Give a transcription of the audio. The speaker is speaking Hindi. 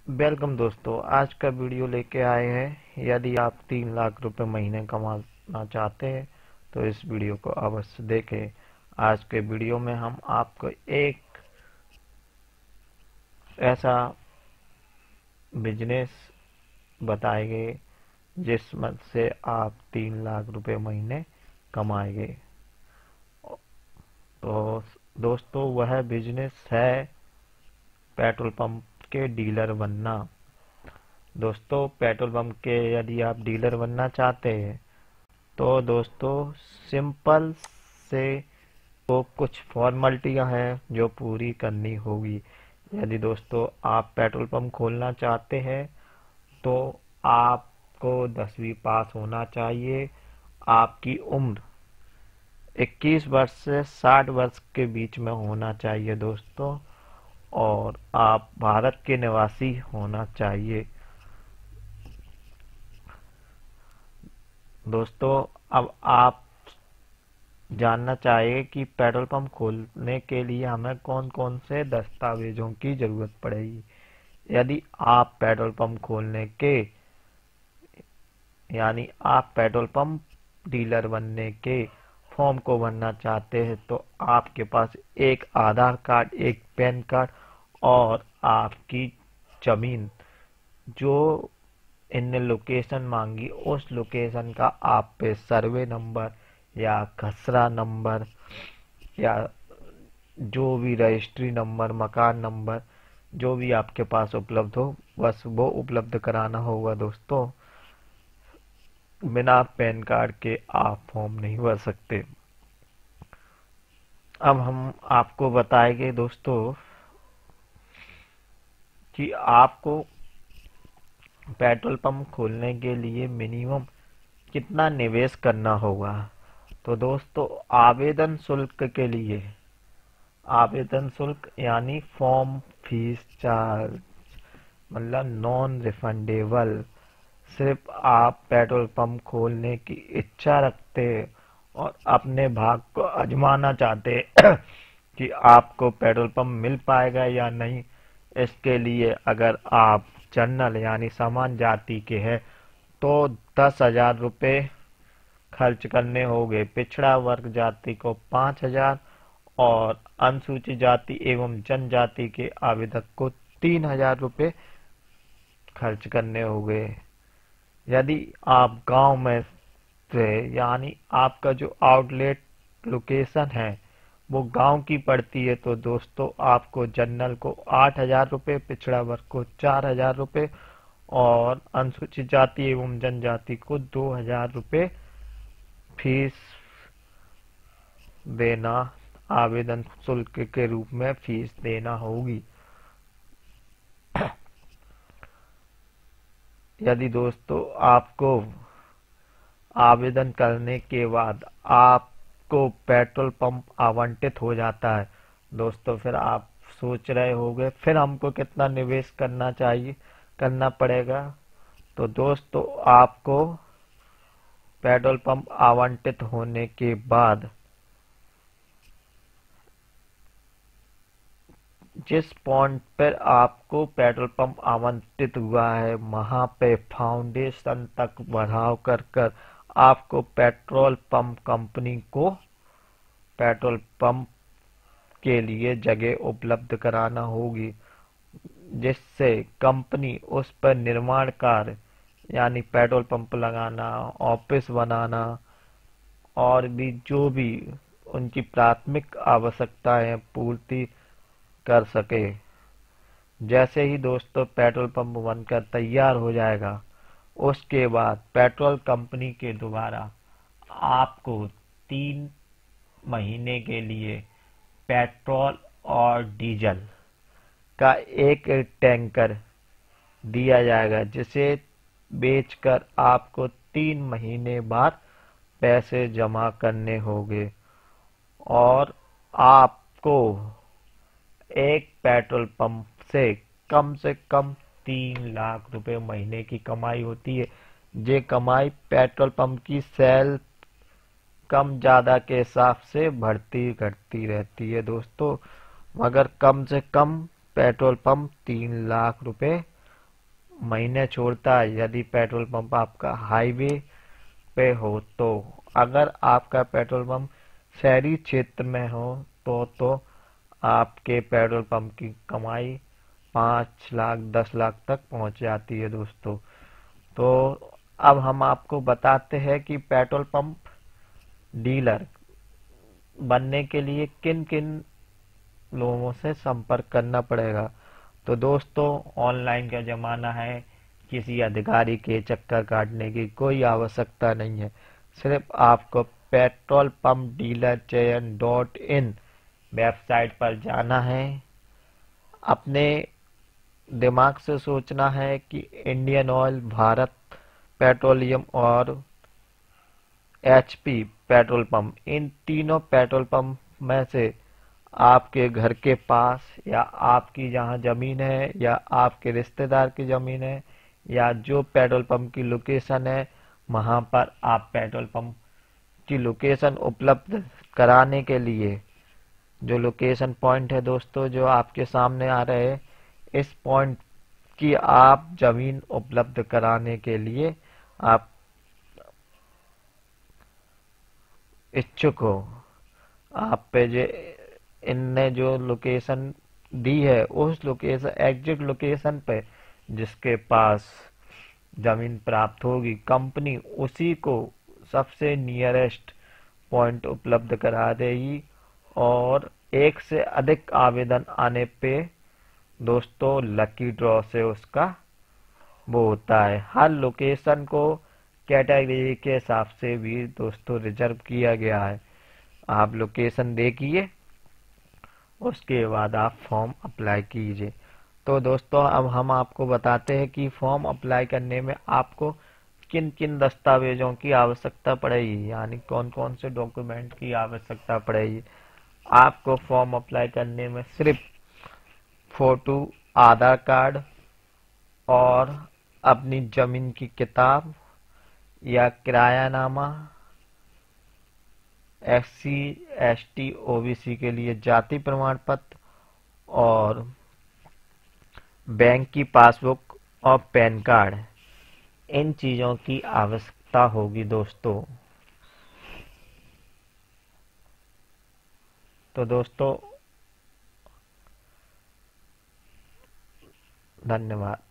वेलकम दोस्तों, आज का वीडियो लेके आए हैं। यदि आप 3 लाख रुपए महीने कमाना चाहते हैं तो इस वीडियो को अवश्य देखें। आज के वीडियो में हम आपको एक ऐसा बिजनेस बताएंगे जिसमें से आप 3 लाख रुपए महीने कमाएंगे। तो दोस्तों, वह बिजनेस है पेट्रोल पंप के डीलर बनना। दोस्तों, पेट्रोल पंप के यदि आप डीलर बनना चाहते हैं तो दोस्तों सिंपल से तो कुछ फॉर्मेलिटियां हैं जो पूरी करनी होगी। यदि दोस्तों आप पेट्रोल पंप खोलना चाहते हैं तो आपको 10वीं पास होना चाहिए। आपकी उम्र 21 वर्ष से 60 वर्ष के बीच में होना चाहिए दोस्तों, और आप भारत के निवासी होना चाहिए। दोस्तों, अब आप जानना चाहिए कि पेट्रोल पंप खोलने के लिए हमें कौन कौन से दस्तावेजों की जरूरत पड़ेगी। यदि आप पेट्रोल पंप खोलने के यानी आप पेट्रोल पंप डीलर बनने के फॉर्म को भरना चाहते हैं तो आपके पास एक आधार कार्ड, एक पैन कार्ड और आपकी जमीन जो इनने लोकेशन मांगी उस लोकेशन का आप पे सर्वे नंबर या खसरा नंबर या जो भी रजिस्ट्री नंबर, मकान नंबर जो भी आपके पास उपलब्ध हो बस वो उपलब्ध कराना होगा दोस्तों। बिना पैन कार्ड के आप फॉर्म नहीं भर सकते। अब हम आपको बताएंगे दोस्तों कि आपको पेट्रोल पंप खोलने के लिए मिनिमम कितना निवेश करना होगा। तो दोस्तों, आवेदन शुल्क के लिए आवेदन शुल्क यानी फॉर्म फीस चार्ज मतलब नॉन रिफंडेबल। सिर्फ आप पेट्रोल पंप खोलने की इच्छा रखते और अपने भाग को आजमाना चाहते कि आपको पेट्रोल पंप मिल पाएगा या नहीं। इसके लिए अगर आप जनरल यानी सामान्य जाति के हैं तो 10,000 रुपये खर्च करने होंगे। पिछड़ा वर्ग जाति को 5,000 और अनुसूचित जाति एवं जनजाति के आवेदक को 3,000 रुपये खर्च करने होंगे। यदि आप गांव में से यानी आपका जो आउटलेट लोकेशन है वो गांव की पड़ती है तो दोस्तों आपको जनरल को 8,000 रुपये, पिछड़ा वर्ग को 4,000 रुपये और अनुसूचित जाति एवं जनजाति को 2,000 रुपये फीस देना, आवेदन शुल्क के रूप में फीस देना होगी। यदि दोस्तों आपको आवेदन करने के बाद आपको पेट्रोल पंप आवंटित हो जाता है दोस्तों, फिर आप सोच रहे होंगे फिर हमको कितना निवेश करना पड़ेगा। तो दोस्तों, आपको पेट्रोल पंप आवंटित होने के बाद जिस पॉइंट पर आपको पेट्रोल पंप आवंटित हुआ है वहां पे फाउंडेशन तक बढ़ाव कर आपको पेट्रोल पंप कंपनी को पेट्रोल पंप के लिए जगह उपलब्ध कराना होगी, जिससे कंपनी उस पर निर्माण कार्य यानी पेट्रोल पंप लगाना, ऑफिस बनाना और भी जो भी उनकी प्राथमिक आवश्यकताएं पूर्ति कर सके। जैसे ही दोस्तों पेट्रोल पंप बनकर तैयार हो जाएगा उसके बाद पेट्रोल कंपनी के द्वारा आपको 3 महीने के लिए पेट्रोल और डीजल का एक टैंकर दिया जाएगा, जिसे बेचकर आपको 3 महीने बाद पैसे जमा करने होंगे और आपको एक पेट्रोल पंप से कम 3 लाख रुपए महीने की कमाई होती है। ये कमाई पेट्रोल पंप की सेल कम ज्यादा के हिसाब से बढ़ती घटती रहती है दोस्तों, मगर कम से कम पेट्रोल पंप 3 लाख रुपए महीने छोड़ता है यदि पेट्रोल पंप आपका हाईवे पे हो तो। अगर आपका पेट्रोल पंप शहरी क्षेत्र में हो तो आपके पेट्रोल पंप की कमाई 5 लाख 10 लाख तक पहुंच जाती है दोस्तों। तो अब हम आपको बताते हैं कि पेट्रोल पंप डीलर बनने के लिए किन किन लोगों से संपर्क करना पड़ेगा। तो दोस्तों, ऑनलाइन का जमाना है, किसी अधिकारी के चक्कर काटने की कोई आवश्यकता नहीं है। सिर्फ आपको पेट्रोल पंप डीलर चयन .in वेबसाइट पर जाना है। अपने दिमाग से सोचना है कि इंडियन ऑयल, भारत पेट्रोलियम और एचपी पेट्रोल पंप, इन तीनों पेट्रोल पंप में से आपके घर के पास या आपकी जहां जमीन है या आपके रिश्तेदार की जमीन है या जो पेट्रोल पंप की लोकेशन है, वहां पर आप पेट्रोल पंप की लोकेशन उपलब्ध कराने के लिए जो लोकेशन पॉइंट है दोस्तों, जो आपके सामने आ रहे हैं, इस पॉइंट की आप जमीन उपलब्ध कराने के लिए आप इच्छुक हो। आप पे जो इनने जो लोकेशन दी है उस लोकेशन, एग्जिट लोकेशन पे जिसके पास जमीन प्राप्त होगी, कंपनी उसी को सबसे नियरेस्ट पॉइंट उपलब्ध करा देगी। और एक से अधिक आवेदन आने पे दोस्तों लकी ड्रॉ से उसका वो होता है। हर लोकेशन को कैटेगरी के हिसाब से भी दोस्तों रिजर्व किया गया है। आप लोकेशन देखिए, उसके बाद आप फॉर्म अप्लाई कीजिए। तो दोस्तों, अब हम आपको बताते हैं कि फॉर्म अप्लाई करने में आपको किन किन दस्तावेजों की आवश्यकता पड़ेगी, यानी कौन कौन से डॉक्यूमेंट की आवश्यकता पड़ेगी। आपको फॉर्म अप्लाई करने में सिर्फ फोटो, आधार कार्ड और अपनी जमीन की किताब या किरायानामा, SC ST OBC के लिए जाति प्रमाण पत्र और बैंक की पासबुक और पैन कार्ड, इन चीजों की आवश्यकता होगी दोस्तों। तो दोस्तों, धन्यवाद।